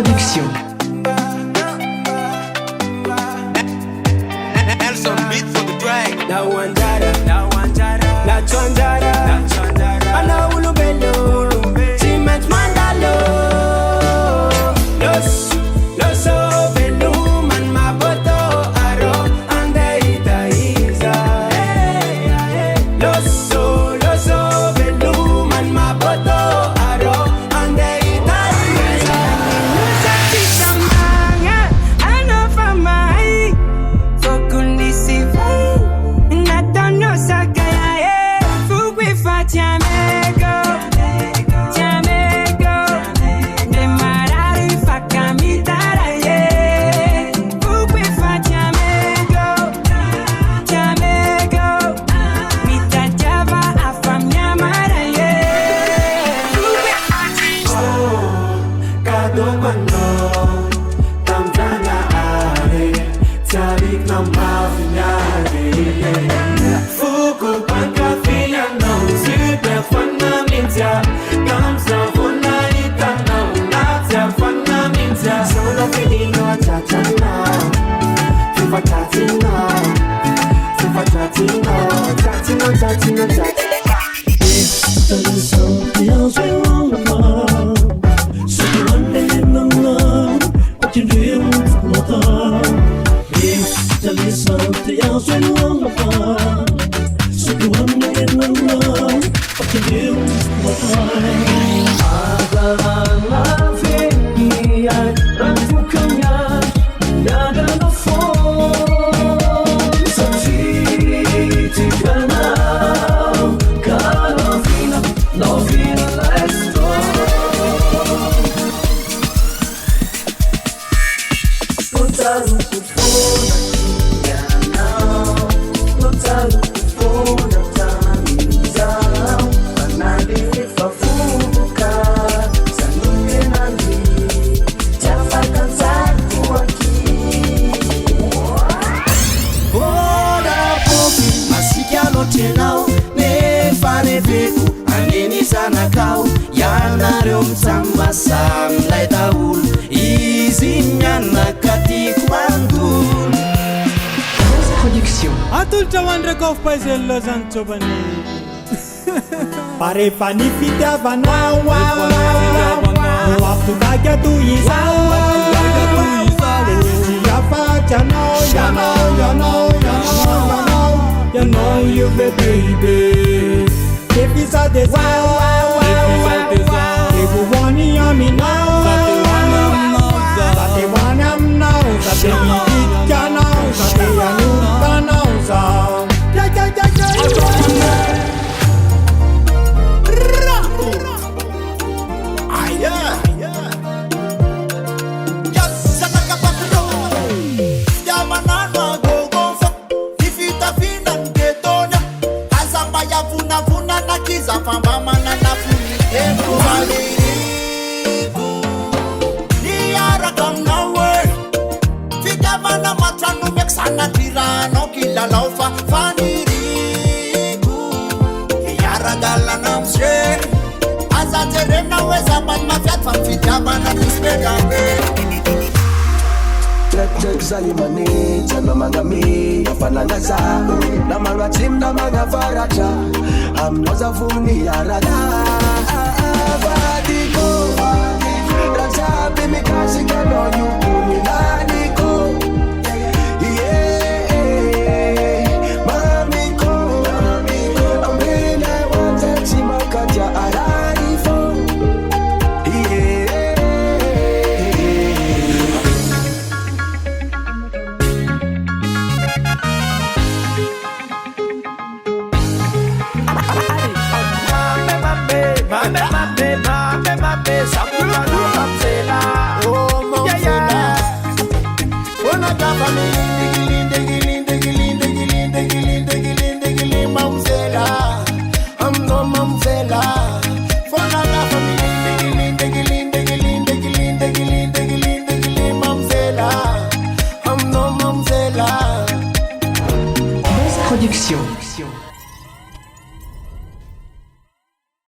Production. Nelson beat for the drag. Na wanjara, na chonjara, ana ulubelo, cement mandalo. Los ovelu man maboto aro ande itaiza. Los ovelu man maboto aro ande itaiza. Nusa tisamanga, ano famai, fokundi sifai, natono sakaya, fukwe fatiamego, tiamego, de marari fakamitara ye, fukwe fatiamego, tiamego, mitajava afamyamara ye, fukwe fatiamego. Kado mano, tamtana are, tarik na mavinyare. Fuku panka fia no, super fana mintia, kamsa funa itana, natia fana mintia. Sono finino tachana, fifa tatina, tatina, tatina. There's something else wrong with mine. So you want to know what you do with my time. Tell me something else wrong with mine. So you want to know what you do with my time. I think I run to Kenya, nada no phone. So she now, Carolina, Lovina, let's go. Now, ne fane veku, aneni sana kau, yana rom samba sam laitaul, izinyana kati kwangu. Production. Atul chawan rekov paisel lozan chobani. Pare fani fita vanawa, waktu kaya tu isa, siapa you know you baby. If it's a desire, if you want it on me now, that they want them now, that they need ya now, that they are new now, so Famba mana na funi tempo aliriku ni ara nawe fika mana matranu meksana tirano kila laufa faniriku yara gala namshe azatere na weza ban mafiat fan fika mana nispeda Trek zalimani chano mangami yafanangaza na manga tim na manga faracha amnoza funi yarada